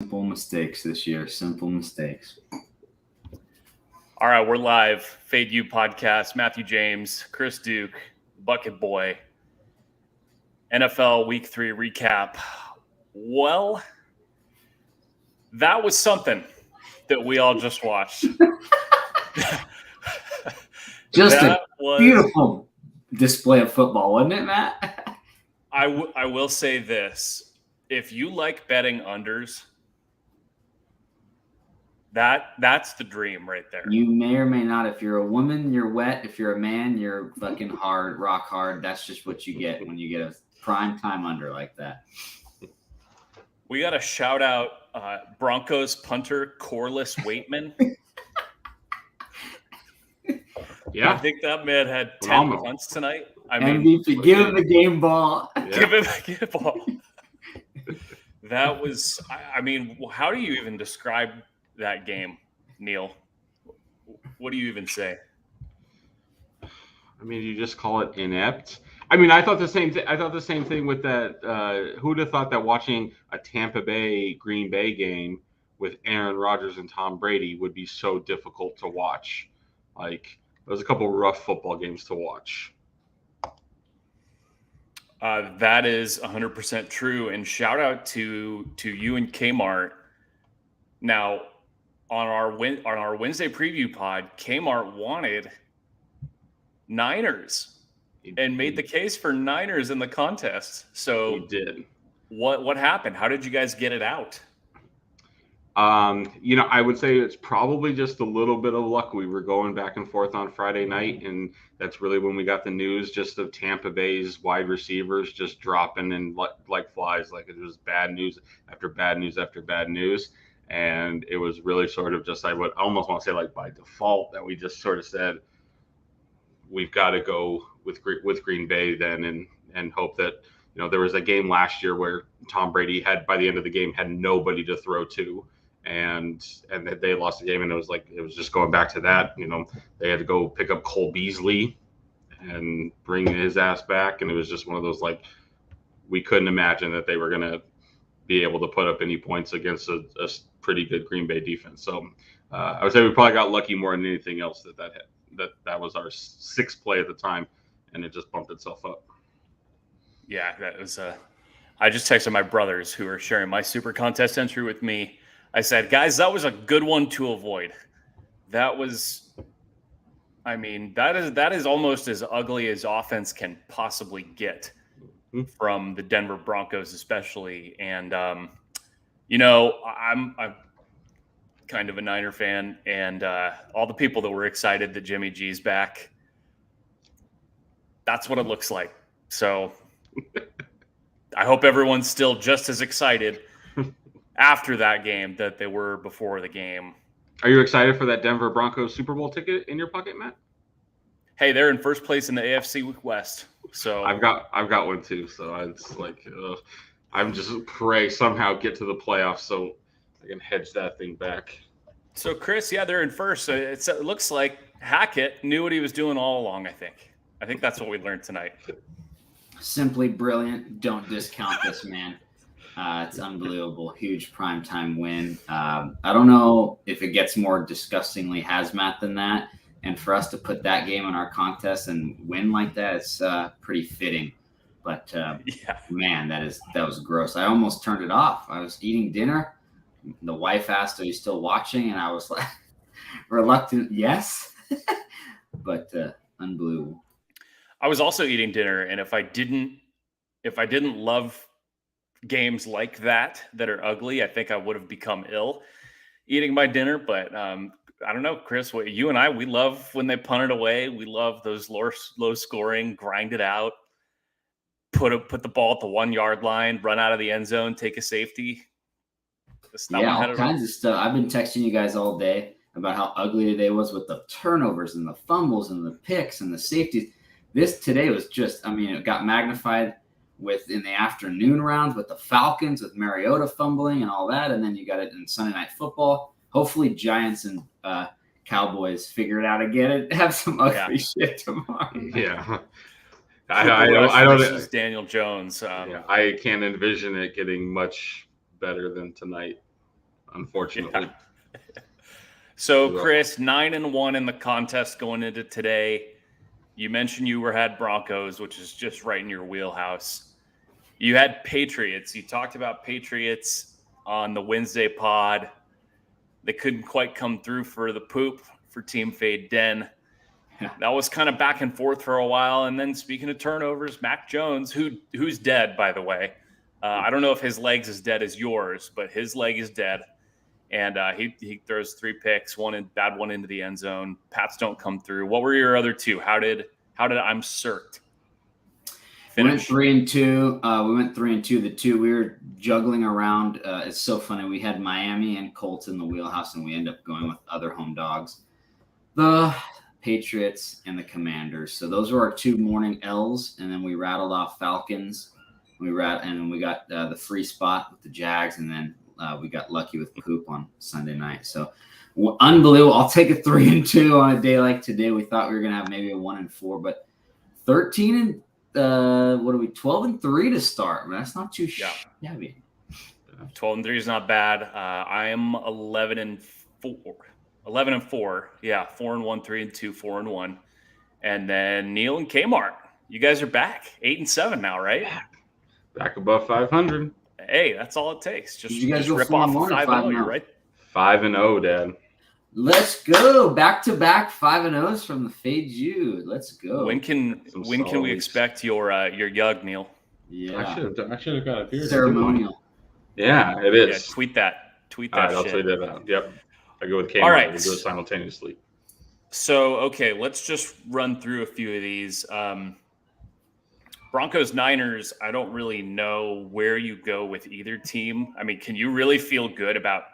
Simple mistakes this year. Simple mistakes. All right, we're live. Fade You podcast. Matthew James, Chris Duke, Bucket Boy. NFL Week 3 recap. Well, that was something that we all just watched. Just a beautiful display of football, wasn't it, Matt? I will say this. If you like betting unders, that's the dream right there. You may or may not. If you're a woman, you're wet. If you're a man, you're fucking hard, rock hard. That's just what you get when you get a prime time under like that. We got to shout out Broncos punter Corliss Waitman. Yeah, I think that man had 10 punts tonight. I mean, MVP, give him the game ball. Yeah. Give him the game ball. That was, I mean, how do you even describe that game, Neil? What do you even say? I mean, you just call it inept. I mean, I thought the same thing. I thought the same thing with that. Who'd have thought that watching a Tampa Bay Green Bay game with Aaron Rodgers and Tom Brady would be so difficult to watch? Like, there was a couple rough football games to watch. That is 100% true. And shout out to you and Kmart. Now, on our Wednesday preview pod, Kmart wanted Niners and made the case for Niners in the contest. So he did. What happened? How did you guys get it out? I would say it's probably just a little bit of luck. We were going back and forth on Friday night, and that's really when we got the news just of Tampa Bay's wide receivers just dropping and like flies. Like, it was bad news after bad news after bad news. And it was really sort of just, I would almost want to say, like, by default, that we just sort of said, we've got to go with Green Bay then and hope that, there was a game last year where Tom Brady by the end of the game, had nobody to throw to. And they lost the game, and it was just going back to that. They had to go pick up Cole Beasley and bring his ass back, and it was just one of those, like, we couldn't imagine that they were going to be able to put up any points against a pretty good Green Bay defense. So I would say we probably got lucky more than anything else that was our sixth play at the time, and it just bumped itself up. Yeah, that was I just texted my brothers who are sharing my super contest entry with me. I said, guys, that was a good one to avoid. That was, I mean, that is almost as ugly as offense can possibly get from the Denver Broncos, especially. And, I'm kind of a Niner fan, and all the people that were excited that Jimmy G's back, that's what it looks like. So I hope everyone's still just as excited after that game that they were before the game. Are you excited for that Denver Broncos Super Bowl ticket in your pocket, Matt? Hey, they're in first place in the AFC West. So I've got one too. So it's like I'm just pray somehow get to the playoffs so I can hedge that thing back. So Chris, yeah, they're in first. So it looks like Hackett knew what he was doing all along. I think that's what we learned tonight. Simply brilliant. Don't discount this man. It's unbelievable. Huge primetime win. I don't know if it gets more disgustingly hazmat than that. And for us to put that game in our contest and win like that, it's pretty fitting. But, man, that was gross. I almost turned it off. I was eating dinner. The wife asked, are you still watching? And I was like, reluctant, yes. But unbelievable. I was also eating dinner, and if I didn't love games like that are ugly, I think I would have become ill eating my dinner. But I don't know, Chris, you and I, we love when they punt it away. We love those low scoring, grind it out, put the ball at the 1 yard line, run out of the end zone, take a safety. All kinds of stuff. I've been texting you guys all day about how ugly today was with the turnovers and the fumbles and the picks and the safeties. This today was just, it got magnified in the afternoon rounds with the Falcons, with Mariota fumbling and all that. And then you got it in Sunday Night Football. Hopefully Giants and Cowboys figure it out again and have some ugly shit tomorrow. Yeah. I don't Daniel Jones. I can't envision it getting much better than tonight. unfortunately. Yeah. So, Chris, 9-1 in the contest going into today. You mentioned you had Broncos, which is just right in your wheelhouse. You had Patriots. You talked about Patriots on the Wednesday pod. They couldn't quite come through for the poop for Team Fade Den. That was kind of back and forth for a while. And then speaking of turnovers, Mac Jones, who's dead, by the way. I don't know if his leg's as dead as yours, but his leg is dead. And he throws 3 picks, bad one into the end zone. Pats don't come through. What were your other 2? How did I'm cert finish? We went 3-2. We went 3-2. The 2 we were juggling around. It's so funny. We had Miami and Colts in the wheelhouse, and we end up going with other home dogs, the Patriots and the Commanders. So those were our 2 morning L's, and then we rattled off Falcons. And then we got the free spot with the Jags, and then we got lucky with poop on Sunday night. So unbelievable. I'll take a 3-2 on a day like today. We thought we were gonna have maybe a 1-4, but 13 and 12-3 to start. That's not too shabby. 12-3 is not bad. I am 11-4. 11-4. Yeah, 4-1, 3-2, 4-1. And then Neil and Kmart. You guys are back. 8-7 now, right? Back above 500. Hey, that's all it takes. Just you guys rip off a 5-0. You're right. 5-0, Dad. Let's go. Back-to-back 5-0s from the Fade Jude. Let's go. When can we expect your Yug, Neil? Yeah. I should have got a beer. Ceremonial. Yeah, it is. Yeah, tweet that. All right, I'll tweet that out. Yep. I go with Kmart. All right. We do it simultaneously. So, okay, let's just run through a few of these. Broncos Niners, I don't really know where you go with either team. I mean, can you really feel good about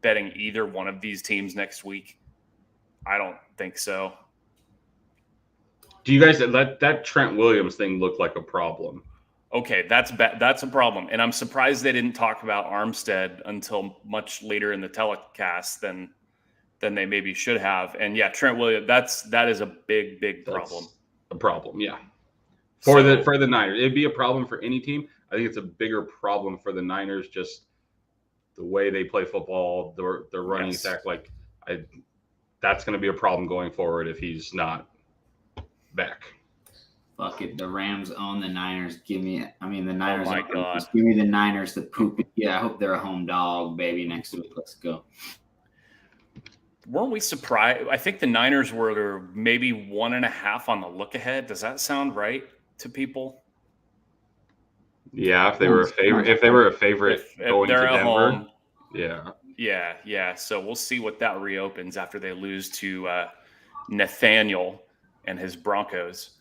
betting either one of these teams next week? I don't think so. Do you guys let that Trent Williams thing look like a problem? Okay, that's a problem. And I'm surprised they didn't talk about Armstead until much later in the telecast than they maybe should have. And yeah, Trent Williams, that is a big problem. A problem, yeah. For the Niners. It'd be a problem for any team. I think it's a bigger problem for the Niners, just the way they play football, their running attack. That's going to be a problem going forward if he's not back. Fuck it. The Rams own the Niners. The Niners. Oh my God. Give me the Niners, the poop. Yeah, I hope they're a home dog, baby, next week. Let's go. Weren't we surprised? I think the Niners were maybe 1.5 on the look ahead. Does that sound right to people? Yeah, if they were a favorite, if going they're to at Denver. home. Yeah. So we'll see what that reopens after they lose to Nathaniel and his Broncos.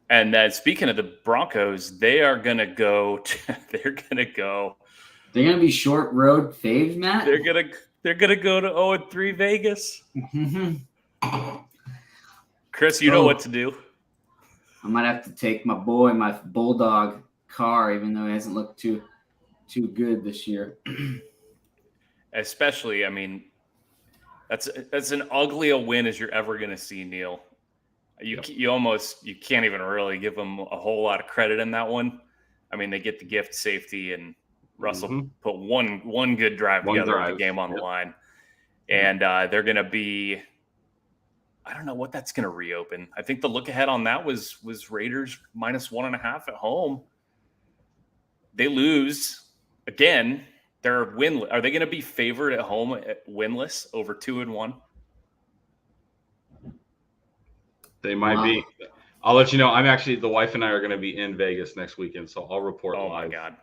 And then speaking of the Broncos, they are going to go. They're going to be short road faves, Matt. They're going to go to 0-3 Vegas. Chris, you know what to do. I might have to take my bulldog car, even though he hasn't looked too good this year. Especially, I mean, that's an ugly a win as you're ever going to see, Neil. You can't even really give them a whole lot of credit in that one. I mean, they get the gift safety, and Russell put one good drive together with the game on the line. And they're going to be – I don't know what that's going to reopen. I think the look ahead on that was Raiders -1.5 at home. They lose again. They're winless. Are they going to be favored at home at winless over 2-1? They might be. I'll let you know. I'm actually, the wife and I are going to be in Vegas next weekend, so I'll report live. My God.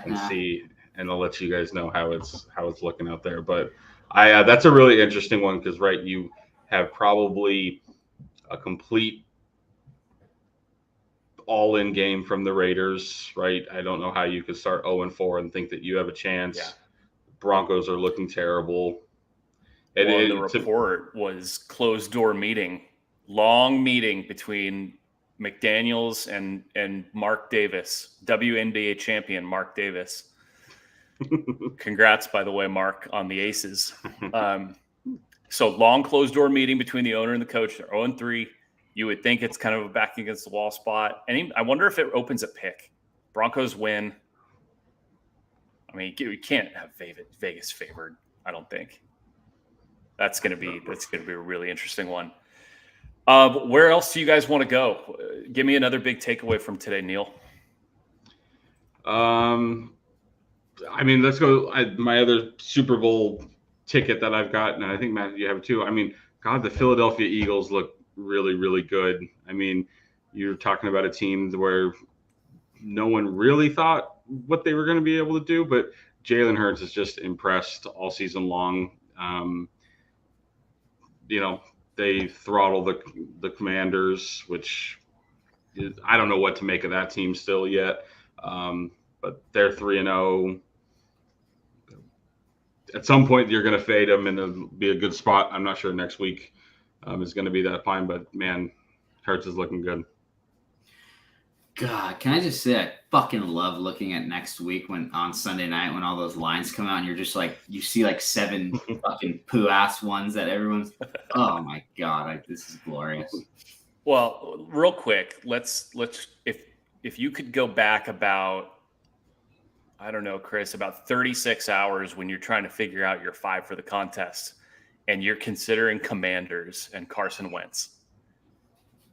And see, and I'll let you guys know how it's looking out there. But that's a really interesting one because you have probably a complete all-in game from the Raiders, right? I don't know how you could start 0-4 and think that you have a chance. Yeah. Broncos are looking terrible. The report was closed-door meeting, long meeting between McDaniels and Mark Davis, WNBA champion Mark Davis. Congrats, by the way, Mark, on the Aces. So long closed-door meeting between the owner and the coach. They're 0-3. You would think it's kind of a back against the wall spot. And I wonder if it opens a pick. Broncos win. I mean, you can't have Vegas favored I don't think. That's gonna be a really interesting one. Where else do you guys want to go? Give me another big takeaway from today, Neil. I mean, let's go. My other Super Bowl ticket that I've got, and I think, Matt, you have it too. I mean, God, the Philadelphia Eagles look really, really good. I mean, you're talking about a team where no one really thought what they were going to be able to do, but Jalen Hurts has just impressed all season long. They throttle the Commanders, which I don't know what to make of that team still yet. But they're 3-0. At some point, you're going to fade them, and it'll be a good spot. I'm not sure next week is going to be that fine, but man, Hurts is looking good. God, can I just say I fucking love looking at next week on Sunday night when all those lines come out and you're just like, you see like 7 fucking poo ass ones that everyone's. Oh my God, this is glorious. Well, real quick, let's if you could go back about, I don't know, Chris, about 36 hours when you're trying to figure out your 5 for the contest and you're considering Commanders and Carson Wentz.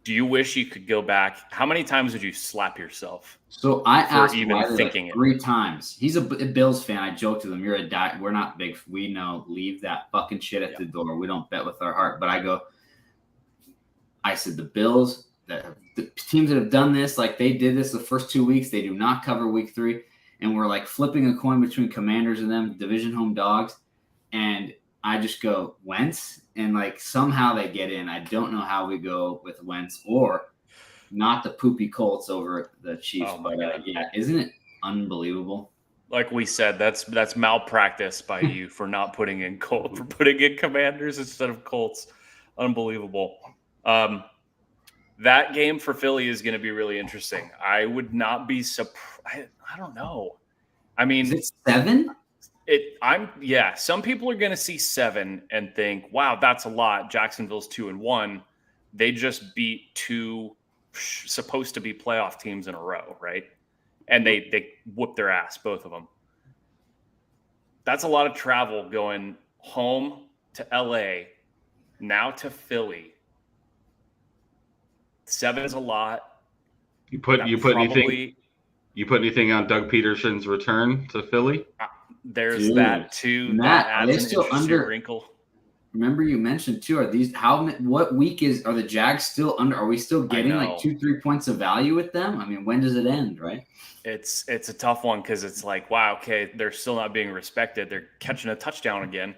Do you wish you could go back? How many times would you slap yourself? So I asked even thinking like 3 times. He's a Bills fan. I joked with him, "You're a we're not big. We know. Leave that fucking shit at the door. We don't bet with our heart." But I said the Bills, the teams that have done this, like they did this the first 2 weeks, they do not cover week 3, and we're like flipping a coin between Commanders and them, division home dogs, and I just go Wentz, and like somehow they get in. I don't know how we go with Wentz or not the poopy Colts over the Chiefs. Oh my God. Yeah, isn't it unbelievable? Like we said, that's malpractice by you for not putting in putting in Commanders instead of Colts. Unbelievable. That game for Philly is going to be really interesting. I would not be surprised. I don't know. I mean, is it 7? Some people are going to see 7 and think, wow, that's a lot. Jacksonville's 2-1. They just beat 2 supposed to be playoff teams in a row, right? And they whooped their ass, both of them. That's a lot of travel going home to LA, now to Philly. 7 is a lot. You put anything on Doug Peterson's return to Philly? There's that too. Matt, that are they still under wrinkle. Remember you mentioned too, what week are the Jags still under? Are we still getting like 2-3 points of value with them? I mean, when does it end, right? It's a tough one because it's like, wow, okay, they're still not being respected. They're catching a touchdown again.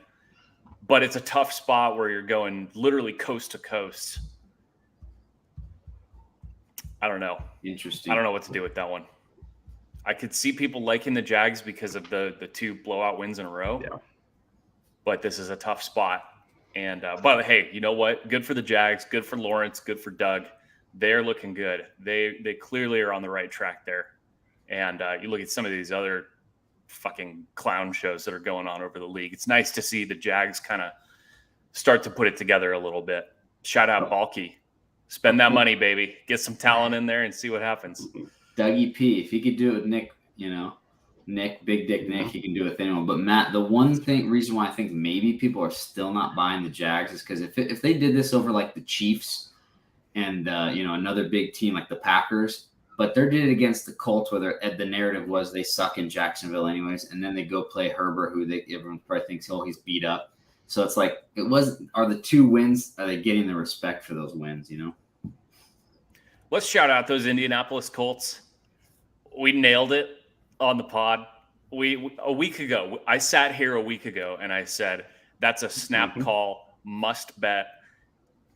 But it's a tough spot where you're going literally coast to coast. I don't know. Interesting. I don't know what to do with that one. I could see people liking the Jags because of the 2 blowout wins in a row. Yeah. But this is a tough spot. And but hey, you know what? Good for the Jags. Good for Lawrence. Good for Doug. They're looking good. They clearly are on the right track there. And you look at some of these other fucking clown shows that are going on over the league. It's nice to see the Jags kind of start to put it together a little bit. Shout out Balky. Spend that money, baby. Get some talent in there and see what happens. Dougie P, if he could do it with Nick, Nick, Big Dick Nick, he can do it with anyone. But Matt, the reason why I think maybe people are still not buying the Jags is because if they did this over like the Chiefs and another big team like the Packers, but they did it against the Colts where the narrative was they suck in Jacksonville anyways, and then they go play Herbert, who everyone probably thinks he's beat up. So it's like are the 2 wins? Are they getting the respect for those wins? Let's shout out those Indianapolis Colts. We nailed it on the pod. A week ago, I sat here a week ago and I said, that's a snap call, must bet.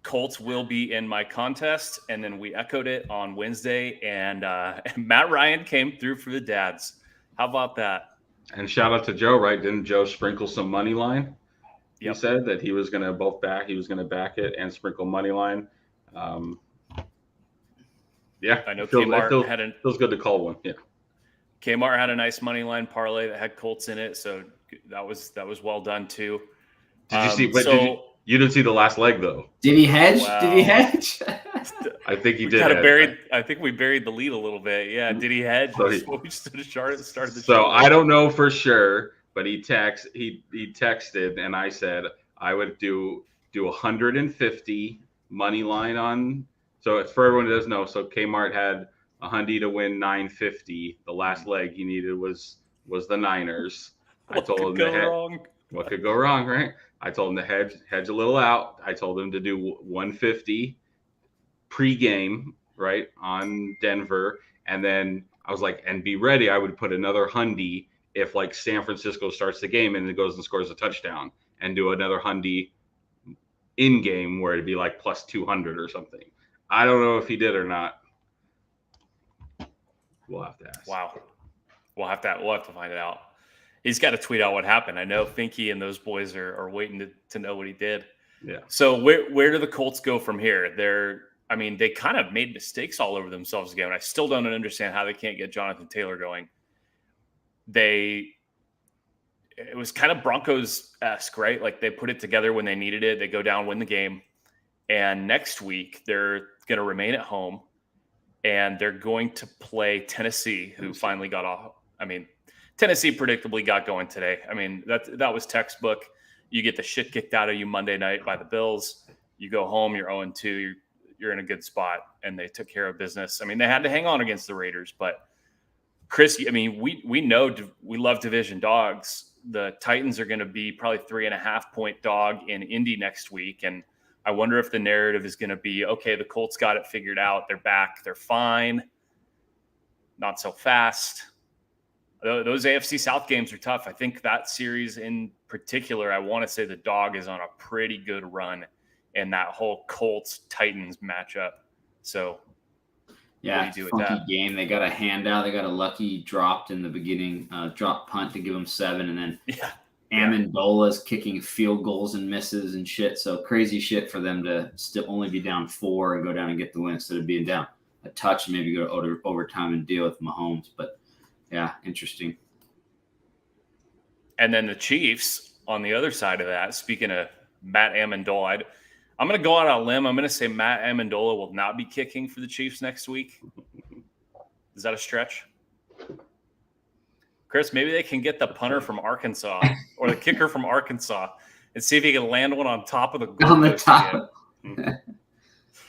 Colts will be in my contest. And then we echoed it on Wednesday, and Matt Ryan came through for the dads. How about that? And shout out to Joe, right? Didn't Joe sprinkle some money line? Yep. He said that he was going to he was going to back it and sprinkle money line. Yeah, I know Kmart feels good to call one. Yeah, Kmart had a nice money line parlay that had Colts in it, so that was well done too. Did you see? But you didn't see the last leg though. Did he hedge? Wow. Did he hedge? I think he did. I think we buried the lead a little bit. Yeah, did he hedge? We started the So I don't know for sure, but he texted, and I said I would do 150 money line on. So it's for everyone who doesn't know. So Kmart had a hundy to win 950. The last leg he needed was the Niners. I told him what could go wrong, right? I told him to hedge a little out. I told him to do 150 pregame, right, on Denver, and then I was like, and be ready. I would put another hundy if like San Francisco starts the game and it goes and scores a touchdown, and do another hundy in game where it'd be like plus 200 or something. I don't know if he did or not. We'll have to ask. Wow. We'll have to find it out. He's got to tweet out what happened. I know Finky and those boys are waiting to know what he did. Yeah. So where do the Colts go from here? They kind of made mistakes all over themselves again. I still don't understand how they can't get Jonathan Taylor going. It was kind of Broncos-esque, right? Like they put it together when they needed it. They go down, win the game. And next week, they're going to remain at home. And they're going to play Tennessee, who finally got off. Tennessee predictably got going today. That was textbook. You get the shit kicked out of you Monday night by the Bills. You go home, you're 0-2. You're in a good spot. And they took care of business. They had to hang on against the Raiders. But, Chris, we know we love division dogs. The Titans are going to be probably 3.5-point dog in Indy next week. And I wonder if the narrative is going to be, okay, the Colts got it figured out. They're back. They're fine. Not so fast. Those AFC South games are tough. I think that series in particular, I want to say the dog is on a pretty good run in that whole Colts-Titans matchup. So, yeah, what do you do funky with that? game. They got a handout. They got a lucky dropped in the beginning, drop punt to give them 7, and then Amendola's kicking field goals and misses and shit. So crazy shit for them to still only be down 4 and go down and get the win instead of being down a touch and maybe go to overtime and deal with Mahomes. But yeah, interesting. And then the Chiefs on the other side of that, speaking of Matt Amendola, I'm going to go out on a limb. I'm going to say Matt Amendola will not be kicking for the Chiefs next week. Is that a stretch? Chris, maybe they can get the punter from Arkansas or the kicker from Arkansas and see if he can land one on top of the goal. On the top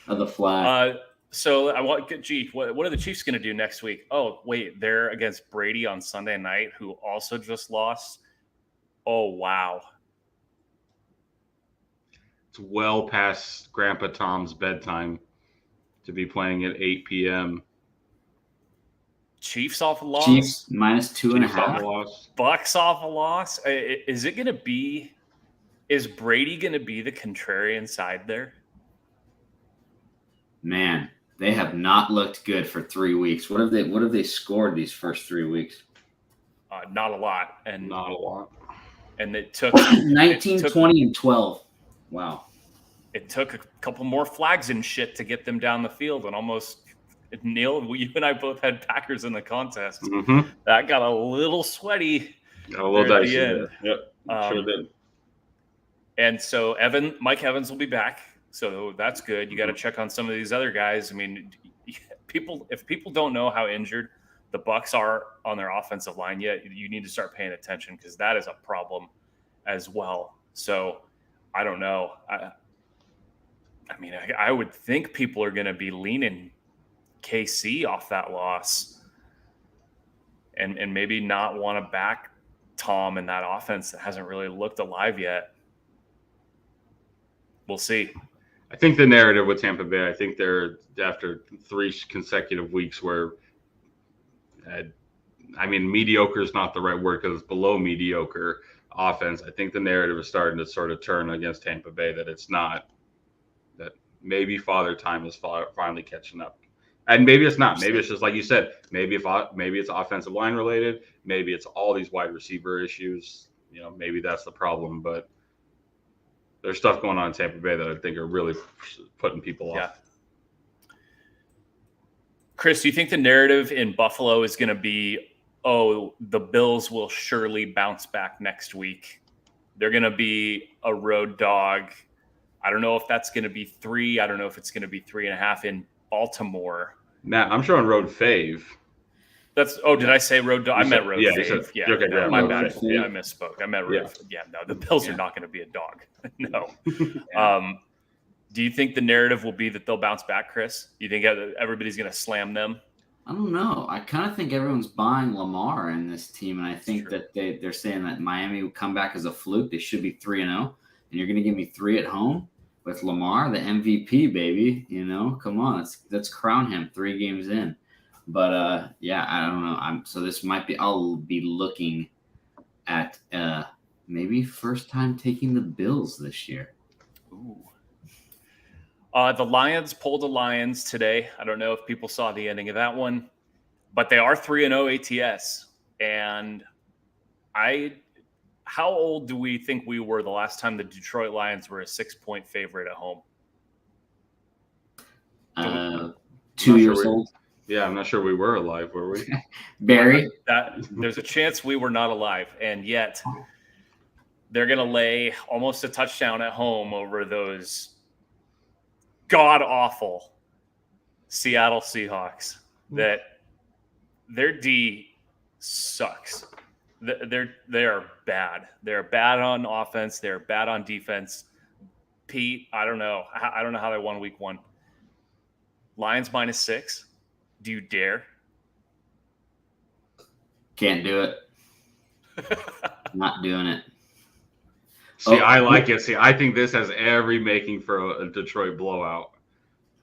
of the flag. So what are the Chiefs going to do next week? Oh, wait, they're against Brady on Sunday night, who also just lost. Oh, wow. It's well past Grandpa Tom's bedtime to be playing at 8 p.m. Chiefs off a loss. Chiefs minus 2.5. Bucks off a loss. Is Brady going to be the contrarian side there? Man, they have not looked good for 3 weeks. What have they scored these first 3 weeks? Not a lot. Not a lot. And it took 19, 20, and 12. Wow. It took a couple more flags and shit to get them down the field, and almost Neil, you and I both had Packers in the contest. Mm-hmm. That got a little sweaty. Got a little dicey. Yep, sure did. And so Mike Evans will be back, so that's good. You got to check on some of these other guys. If people don't know how injured the Bucks are on their offensive line yet, you need to start paying attention because that is a problem as well. So I don't know. I would think people are going to be leaning KC off that loss and maybe not want to back Tom in that offense that hasn't really looked alive yet. We'll see. I think the narrative with Tampa Bay, I think they're after 3 consecutive weeks where mediocre is not the right word because it's below mediocre offense. I think the narrative is starting to sort of turn against Tampa Bay that it's not, that maybe Father Time is finally catching up. And maybe it's not. Maybe it's just like you said. Maybe it's offensive line related. Maybe it's all these wide receiver issues. Maybe that's the problem. But there's stuff going on in Tampa Bay that I think are really putting people off. Yeah. Chris, do you think the narrative in Buffalo is going to be, the Bills will surely bounce back next week? They're going to be a road dog. I don't know if that's going to be 3. I don't know if it's going to be 3.5 in Baltimore. Matt, I'm showing road fave. Did I say road? I meant road. Yeah, fave. yeah. Okay, no, yeah, my road bad. fave. Yeah, I misspoke. I meant road. Yeah, no, the Bills are not going to be a dog. No. Yeah. Do you think the narrative will be that they'll bounce back, Chris? You think everybody's going to slam them? I don't know. I kind of think everyone's buying Lamar in this team, and I think true. that they're saying that Miami will come back as a fluke. They should be 3-0, and you're going to give me 3 at home with Lamar, the MVP, baby. Come on, let's crown him 3 games in. But yeah, I don't know. So this might be. I'll be looking at maybe first time taking the Bills this year. Ooh. The Lions pulled the Lions today. I don't know if people saw the ending of that one, but they are 3-0 ATS. And how old do we think we were the last time the Detroit Lions were a 6-point favorite at home? 2 years old. Yeah, I'm not sure we were alive, were we? Barry? There's a chance we were not alive, and yet they're going to lay almost a touchdown at home over those god-awful Seattle Seahawks. That their D sucks. They are bad. They're bad on offense. They're bad on defense. Pete, I don't know how they won week 1. Lions -6. Do you dare? Can't do it. Not doing it. See, I like it. See, I think this has every making for a Detroit blowout.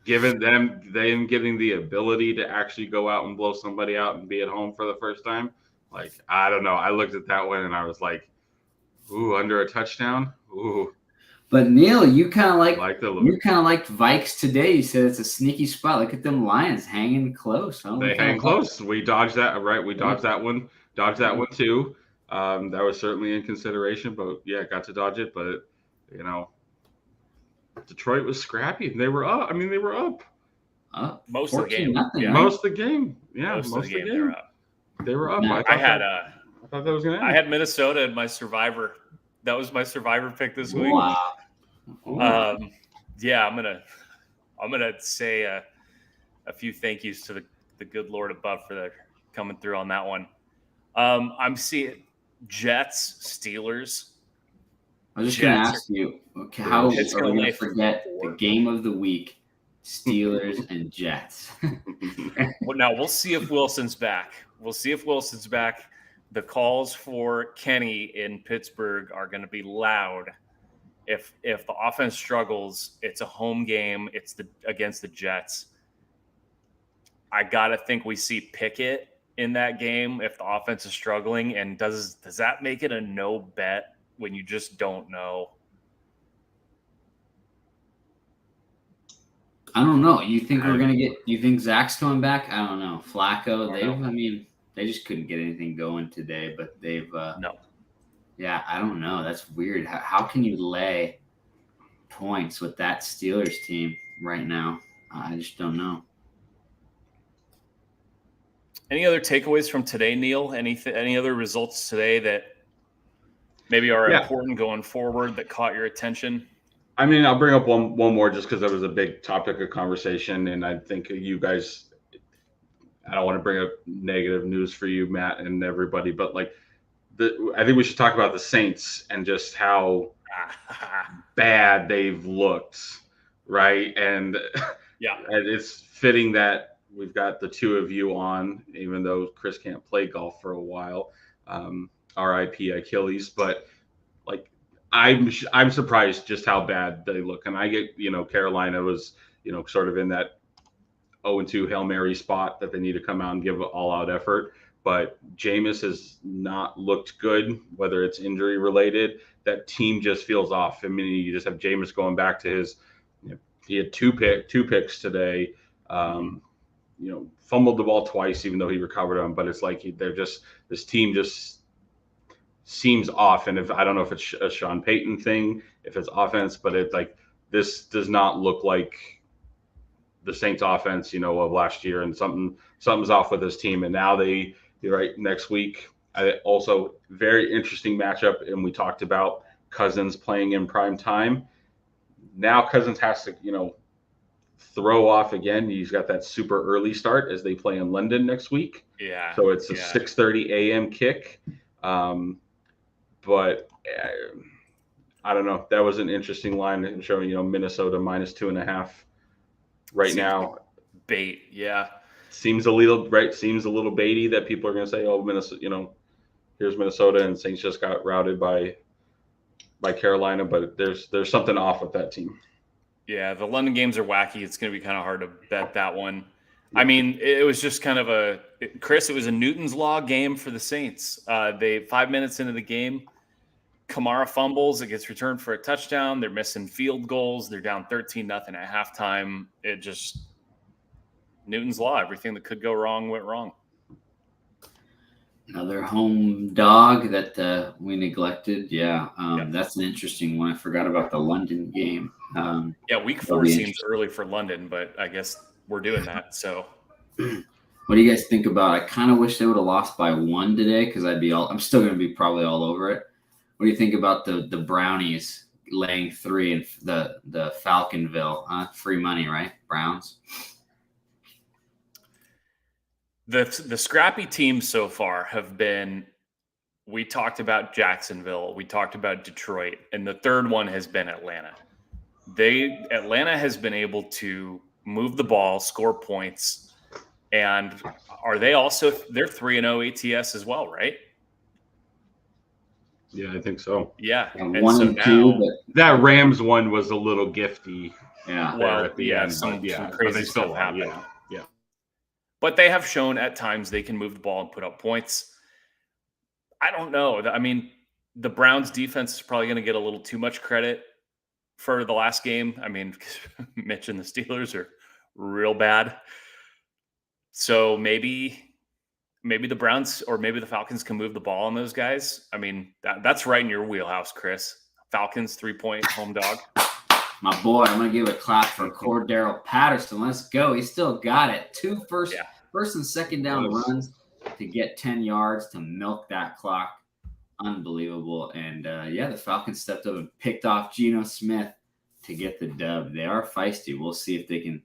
Given them getting the ability to actually go out and blow somebody out and be at home for the first time. Like, I don't know. I looked at that one and I was like, ooh, under a touchdown? Ooh. But Neil, you kind of liked Vikes today. You said it's a sneaky spot. Look at them Lions hanging close. They hang close. We dodged that, right? We dodged that one. Dodged that one too. That was certainly in consideration, but yeah, got to dodge it. But Detroit was scrappy. They were up. I mean, they were up. Most of the game. Nothing, yeah. right? Most of the game. Yeah, most of the game. They were up. They were up. No, I thought that was going to end. I had Minnesota in my survivor. That was my survivor pick this week. Wow. Yeah, I'm gonna say a few thank yous to the good Lord above for coming through on that one. I'm seeing Jets, Steelers. I was just going to ask you, how are we going to forget the game of the week, Steelers and Jets? Well, now we'll see if Wilson's back. The calls for Kenny in Pittsburgh are going to be loud. If the offense struggles, it's a home game. It's against the Jets. I gotta think we see Pickett in that game if the offense is struggling. And does that make it a no bet when you just don't know? I don't know. You think we're gonna get? You think Zach's coming back? I don't know. Flacco, they just couldn't get anything going today. But they've no. Yeah, I don't know. That's weird. How can you lay points with that Steelers team right now? I just don't know. Any other takeaways from today, Neil? Any other results today that maybe are important going forward that caught your attention? I mean, I'll bring up one more just because that was a big topic of conversation, and I think you guys. I don't want to bring up negative news for you, Matt, and everybody, but like. I think we should talk about the Saints and just how bad they've looked, right? And and it's fitting that we've got the two of you on, even though Chris can't play golf for a while. R.I.P. Achilles, but like I'm surprised just how bad they look, and I get Carolina was sort of in that 0-2 Hail Mary spot that they need to come out and give an all-out effort. But Jameis has not looked good, whether it's injury related. That team just feels off. I mean, you just have Jameis going back to his. He had two picks today. Fumbled the ball twice, even though he recovered them. But it's like this team just seems off. And I don't know if it's a Sean Payton thing, if it's offense, but it's like this does not look like the Saints offense, of last year. And something's off with this team. And now next week, also very interesting matchup. And we talked about Cousins playing in prime time. Now Cousins has to, throw off again. He's got that super early start as they play in London next week. Yeah. So it's a 6:30 a.m. kick. But I don't know. That was an interesting line showing, Minnesota -2.5 right now. Bait. Yeah. Seems a little baity that people are going to say, oh, Minnesota, here's Minnesota, and Saints just got routed by Carolina, but there's something off with that team. Yeah, the London games are wacky. It's going to be kind of hard to bet that one. I mean, it was just kind of Chris, it was a Newton's Law game for the Saints. 5 minutes into the game, Kamara fumbles. It gets returned for a touchdown. They're missing field goals. They're down 13-0 at halftime. It just Newton's Law. Everything that could go wrong went wrong. Another home dog that we neglected. Yeah, that's an interesting one. I forgot about the London game. Week 4 seems early for London, but I guess we're doing that. So, what do you guys think about? I kind of wish they would have lost by 1 today because I'm still going to be probably all over it. What do you think about the Brownies laying 3 and the Falconville? Free money, right? Browns. The scrappy teams so far have been, we talked about Jacksonville, we talked about Detroit, and the third one has been Atlanta. Atlanta has been able to move the ball, score points, and they're 3-0 ATS as well, right? Yeah, I think so. Yeah. And 1 and 2, but that Rams one was a little gifty. Yeah. Well, at the end, some but crazy stuff happened. Yeah. But they have shown at times they can move the ball and put up points. I don't know. I mean, the Browns defense is probably going to get a little too much credit for the last game. I mean, Mitch and the Steelers are real bad. So maybe the Browns or maybe the Falcons can move the ball on those guys. I mean, that's right in your wheelhouse, Chris. Falcons 3-point home dog. My boy, I'm going to give a clap for Cordero Patterson. Let's go. He still got it. 2 first and second down runs to get 10 yards to milk that clock. Unbelievable. And, the Falcons stepped up and picked off Geno Smith to get the dub. They are feisty. We'll see if they can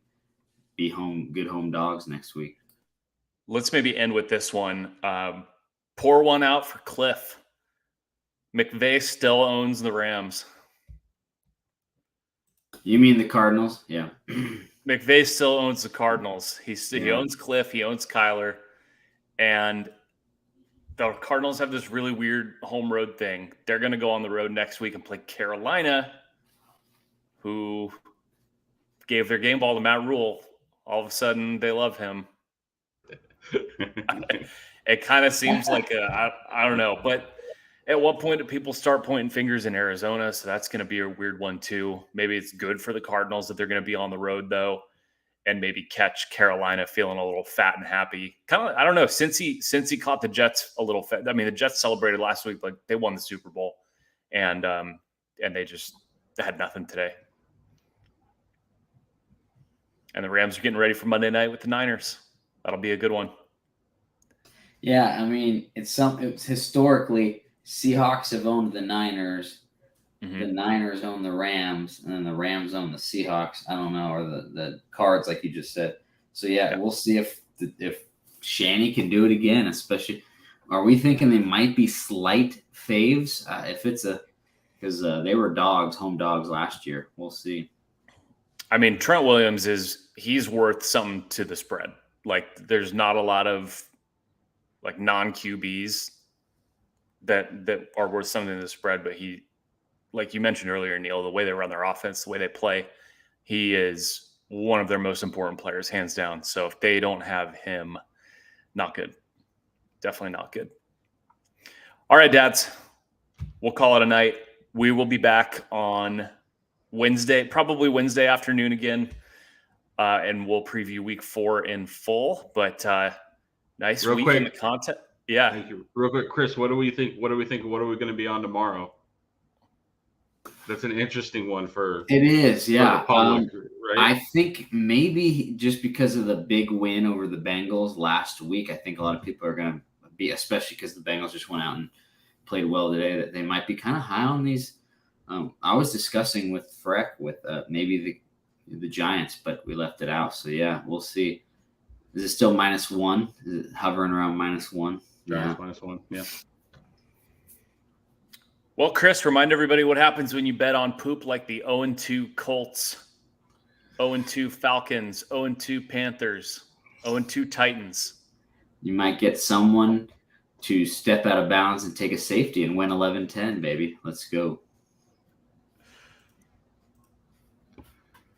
be good home dogs next week. Let's maybe end with this one. Pour one out for Cliff. McVay still owns the Rams. You mean the Cardinals? Yeah. McVay still owns the Cardinals. He owns Cliff. He owns Kyler. And the Cardinals have this really weird home road thing. They're going to go on the road next week and play Carolina, who gave their game ball to Matt Rule. All of a sudden, they love him. It kind of seems like I don't know. But at what point do people start pointing fingers in Arizona? So that's going to be a weird one too. Maybe it's good for the Cardinals that they're going to be on the road though, and maybe catch Carolina feeling a little fat and happy. Kind of, I don't know. Since he caught the Jets a little fat. I mean, the Jets celebrated last week, but they won the Super Bowl, and they just had nothing today. And the Rams are getting ready for Monday night with the Niners. That'll be a good one. Yeah, I mean, it's historically Seahawks have owned the Niners. Mm-hmm. The Niners own the Rams, and then the Rams own the Seahawks. I don't know, or the Cards, like you just said. So we'll see if Shanny can do it again. Especially, are we thinking they might be slight faves? If it's because they were home dogs last year. We'll see. I mean, Trent Williams he's worth something to the spread. Like, there's not a lot of like non-QBs that are worth something to the spread, but he, like you mentioned earlier, Neil, the way they run their offense, the way they play, he is one of their most important players, hands down. So if they don't have him, not good. Definitely not good. All right, dads, we'll call it a night. We will be back on Wednesday, probably Wednesday afternoon again, and we'll preview week 4 in full. But nice Real week quick. in the content. Yeah. Thank you. Real quick, Chris, what do we think? What are we going to be on tomorrow? That's an interesting one for it is, yeah. for the public, right? I think maybe just because of the big win over the Bengals last week, I think a lot of people are going to be, especially because the Bengals just went out and played well today, that they might be kind of high on these. I was discussing with Freck with maybe the Giants, but we left it out. So yeah, we'll see. Is it still -1? Is it hovering around -1? Giants -1. Yeah. Well, Chris, remind everybody what happens when you bet on poop, like the 0-2 Colts, 0-2 Falcons, 0-2 Panthers, 0-2 Titans. You might get someone to step out of bounds and take a safety and win 11-10, baby. Let's go.